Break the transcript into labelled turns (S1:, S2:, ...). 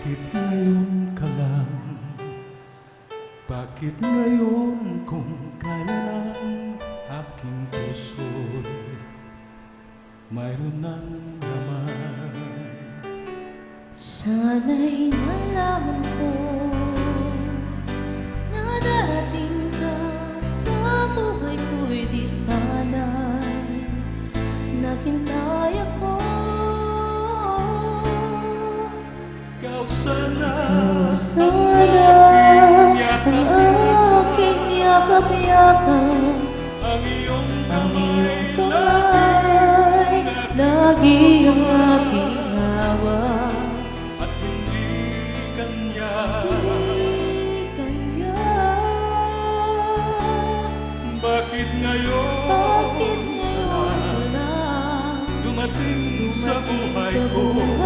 S1: Bakit ngayon ka lang? Bakit ngayon kung kailan ang aking puso'y mayroon ng laman?
S2: Sana'y nalaman ko na darating ka sa buhay ko'y di sana'y naghintay ako.
S1: Ikaw sana
S2: ang aking yakap-yakap,
S1: ang iyong
S2: ang iyong
S1: kamay
S2: kamay, lagi ang aking hawak.
S1: at hindi kanya. Bakit ngayon
S2: Bakit ngayon ka lang
S1: dumating sa buhay
S2: sa
S1: ko?